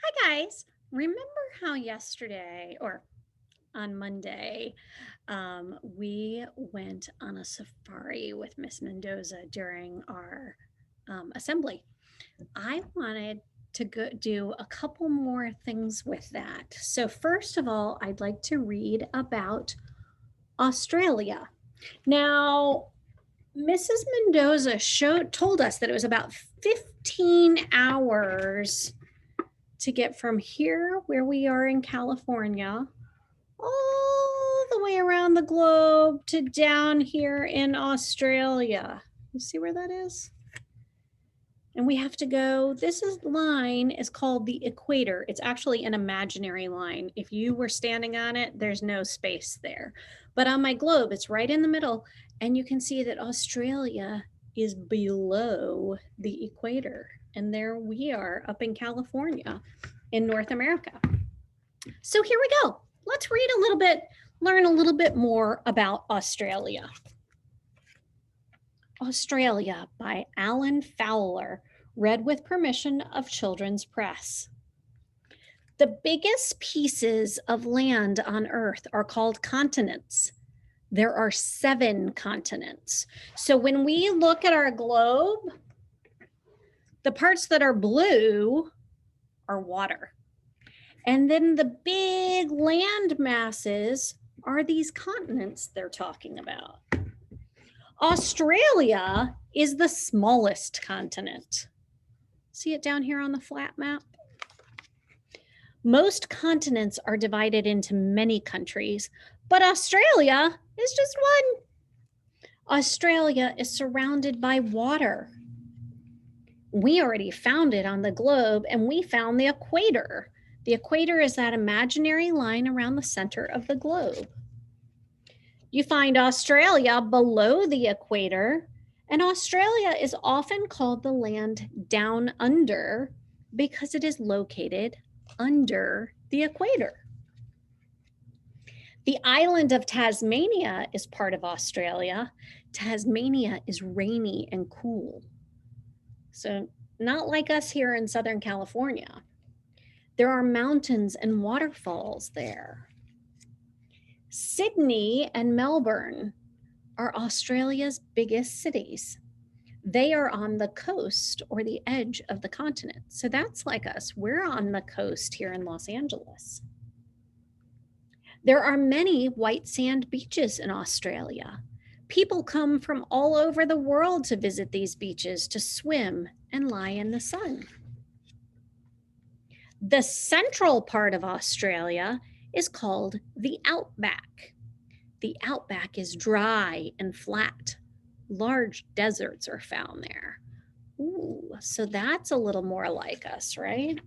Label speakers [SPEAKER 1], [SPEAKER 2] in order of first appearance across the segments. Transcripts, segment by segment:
[SPEAKER 1] Hi guys, remember how yesterday or on Monday we went on a safari with Miss Mendoza during our assembly? I wanted to go do a couple more things with that. So first of all, I'd like to read about Australia. Now, Mrs. Mendoza told us that it was about 15 hours to get from here, where we are in California, all the way around the globe to down here in Australia. You see where that is? And we have to go, line is called the equator. It's actually an imaginary line. If you were standing on it, there's no space there. But on my globe, it's right in the middle. And you can see that Australia is below the equator. And there we are up in California in North America. So here we go. Let's read a little bit, learn a little bit more about Australia. Australia by Alan Fowler, read with permission of Children's Press. The biggest pieces of land on Earth are called continents. There are 7 continents. So when we look at our globe, the parts that are blue are water. And then the big land masses are these continents they're talking about. Australia is the smallest continent. See it down here on the flat map? Most continents are divided into many countries, but Australia is just one. Australia is surrounded by water. We already found it on the globe, and we found the equator. The equator is that imaginary line around the center of the globe. You find Australia below the equator, and Australia is often called the land down under because it is located under the equator. The island of Tasmania is part of Australia. Tasmania is rainy and cool. So not like us here in Southern California. There are mountains and waterfalls there. Sydney and Melbourne are Australia's biggest cities. They are on the coast or the edge of the continent. So that's like us. We're on the coast here in Los Angeles. There are many white sand beaches in Australia. People come from all over the world to visit these beaches to swim and lie in the sun. The central part of Australia is called the outback. The outback is dry and flat. Large deserts are found there. Ooh, so that's a little more like us, right?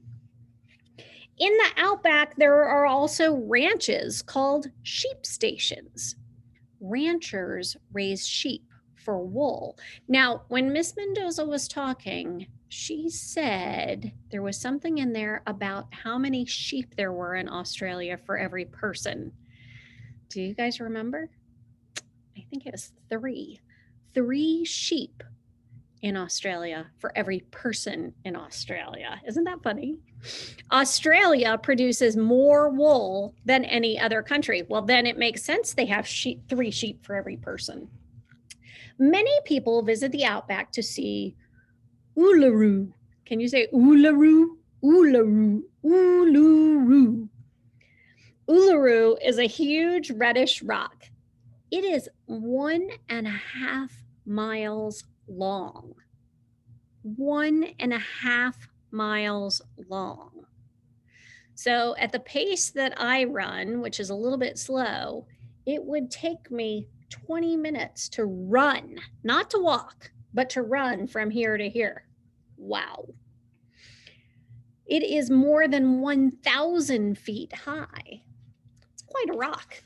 [SPEAKER 1] In the outback, there are also ranches called sheep stations. Ranchers raise sheep for wool. Now, when Miss Mendoza was talking, she said there was something in there about how many sheep there were in Australia for every person. Do you guys remember? I think it was 3. 3 sheep in Australia for every person in Australia. Isn't that funny? Australia produces more wool than any other country. Well, then it makes sense they have 3 sheep for every person. Many people visit the outback to see Uluru. Can you say Uluru? Uluru. Uluru. Uluru is a huge reddish rock. It is 1.5 miles long. 1.5 miles long. So at the pace that I run, which is a little bit slow, it would take me 20 minutes to run, not to walk, but to run from here to here. Wow. It is more than 1,000 feet high. It's quite a rock.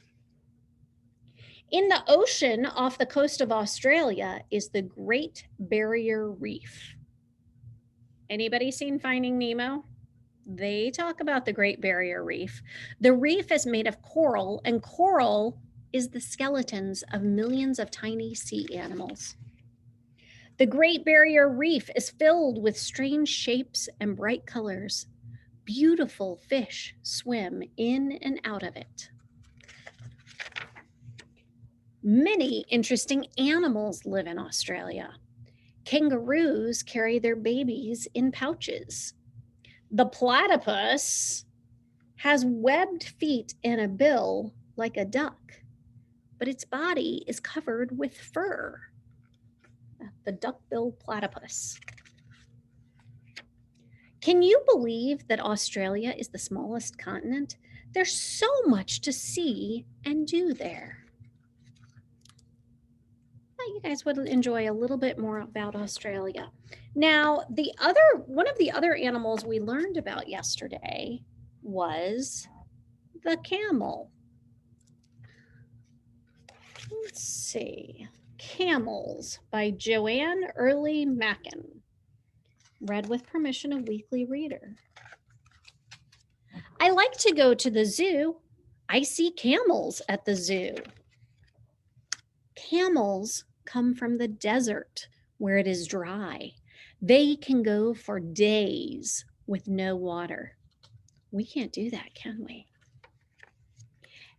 [SPEAKER 1] In the ocean off the coast of Australia is the Great Barrier Reef. Anybody seen Finding Nemo? They talk about the Great Barrier Reef. The reef is made of coral, and coral is the skeletons of millions of tiny sea animals. The Great Barrier Reef is filled with strange shapes and bright colors. Beautiful fish swim in and out of it. Many interesting animals live in Australia. Kangaroos carry their babies in pouches. The platypus has webbed feet and a bill like a duck, but its body is covered with fur. The duck-billed platypus. Can you believe that Australia is the smallest continent? There's so much to see and do there. You guys would enjoy a little bit more about Australia. Now, one of the other animals we learned about yesterday was the camel. Let's see. Camels by Joanne Early Mackin. Read with permission of Weekly Reader. I like to go to the zoo. I see camels at the zoo. Camels come from the desert where it is dry. They can go for days with no water. We can't do that, can we?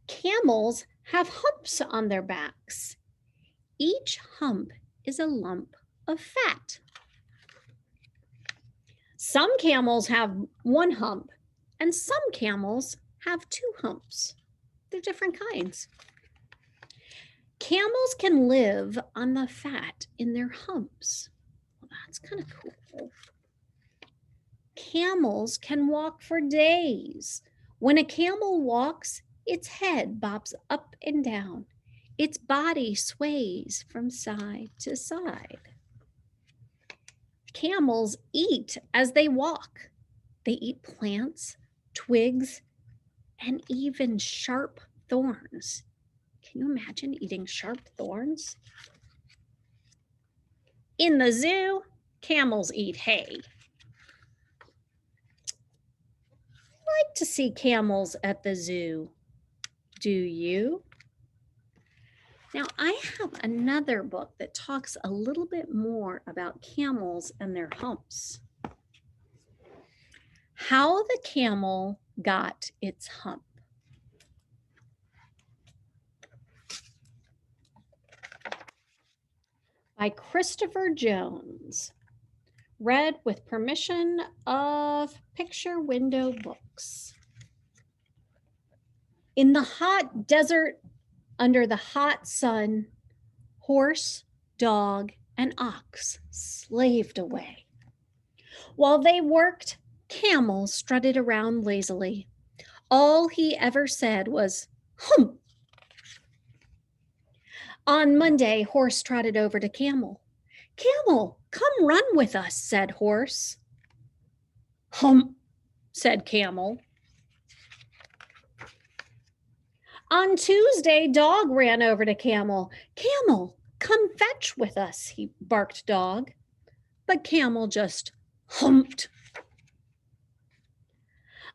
[SPEAKER 1] Camels have humps on their backs. Each hump is a lump of fat. Some camels have one hump, and some camels have two humps. They're different kinds. Camels can live on the fat in their humps. Well, that's kind of cool. Camels can walk for days. When a camel walks, its head bobs up and down. Its body sways from side to side. Camels eat as they walk. They eat plants, twigs, and even sharp thorns. Can you imagine eating sharp thorns? In the zoo, camels eat hay. I like to see camels at the zoo. Do you? Now, I have another book that talks a little bit more about camels and their humps. How the Camel Got Its Hump. By Christopher Jones. Read with permission of Picture Window Books. In the hot desert, under the hot sun, horse, dog, and ox slaved away. While they worked, Camel strutted around lazily. All he ever said was, "Hump." On Monday, Horse trotted over to Camel. "Camel, come run with us," said Horse. "Hump," said Camel. On Tuesday, Dog ran over to Camel. "Camel, come fetch with us," he barked Dog. But Camel just humped.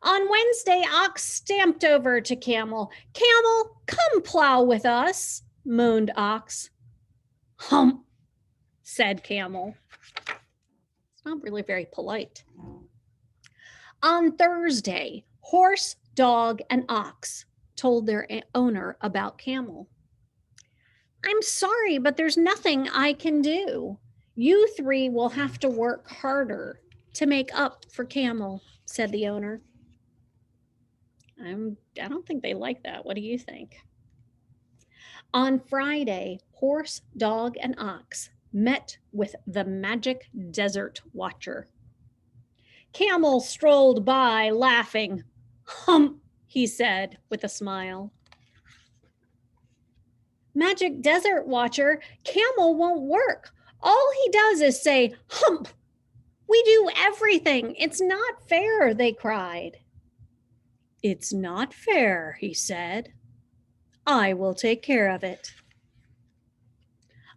[SPEAKER 1] On Wednesday, Ox stamped over to Camel. "Camel, come plow with us," moaned Ox. "Hump," said Camel. It's not really very polite. On Thursday, Horse, Dog, and Ox told their owner about Camel. "I'm sorry, but there's nothing I can do. You three will have to work harder to make up for Camel," said the owner. I don't think they like that. What do you think? On Friday, Horse, Dog, and Ox met with the Magic Desert Watcher. Camel strolled by laughing. "Hump," he said with a smile. "Magic Desert Watcher, Camel won't work. All he does is say, 'Hump.' We do everything. It's not fair," they cried. "It's not fair," he said. "I will take care of it."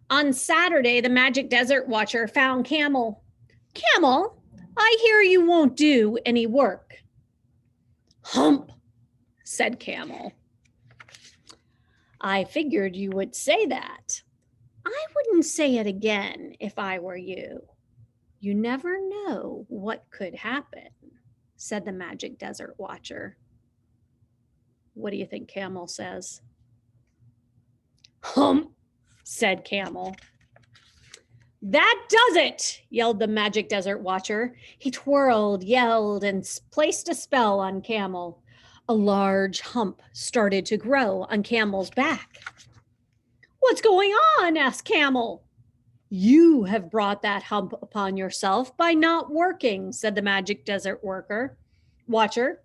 [SPEAKER 1] On Saturday, the Magic Desert Watcher found Camel. "Camel, I hear you won't do any work." "Hump," said Camel. "I figured you would say that. I wouldn't say it again if I were you. You never know what could happen." said the Magic Desert Watcher. What do you think Camel says? Hump, said Camel. That does it, yelled the Magic Desert Watcher. He twirled, yelled, and placed a spell on Camel. A large hump started to grow on Camel's back. What's going on? Asked Camel. You have brought that hump upon yourself by not working, said the Magic Desert Watcher.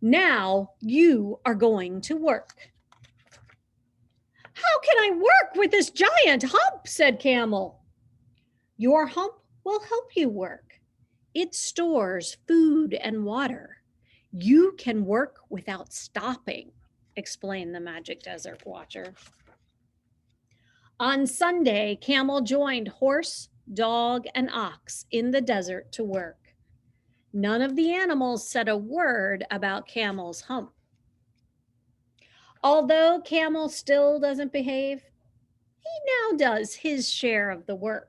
[SPEAKER 1] Now you are going to work. How can I work with this giant hump? Said Camel. Your hump will help you work. It stores food and water. You can work without stopping, explained the Magic Desert Watcher. On Sunday, Camel joined horse, dog, and ox in the desert to work. None of the animals said a word about Camel's hump. Although Camel still doesn't behave, he now does his share of the work.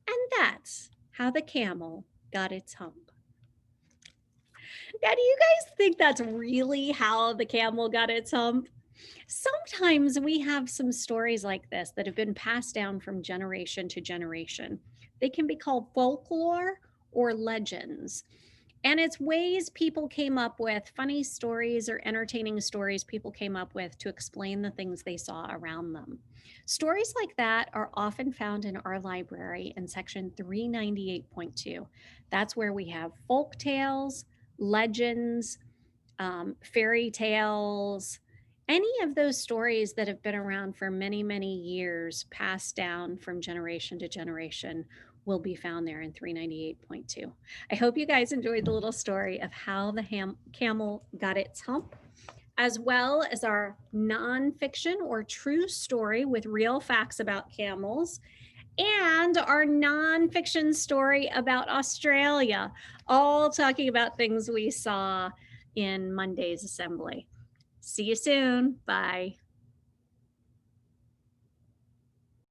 [SPEAKER 1] And that's how the camel got its hump. Now, do you guys think that's really how the camel got its hump? Sometimes we have some stories like this that have been passed down from generation to generation. They can be called folklore or legends. And it's ways people came up with, funny stories or entertaining stories people came up with to explain the things they saw around them. Stories like that are often found in our library in section 398.2. That's where we have folk tales, legends, fairy tales, any of those stories that have been around for many, many years, passed down from generation to generation, will be found there in 398.2. I hope you guys enjoyed the little story of how the camel got its hump, as well as our nonfiction or true story with real facts about camels, and our nonfiction story about Australia, all talking about things we saw in Monday's assembly. See you soon. Bye.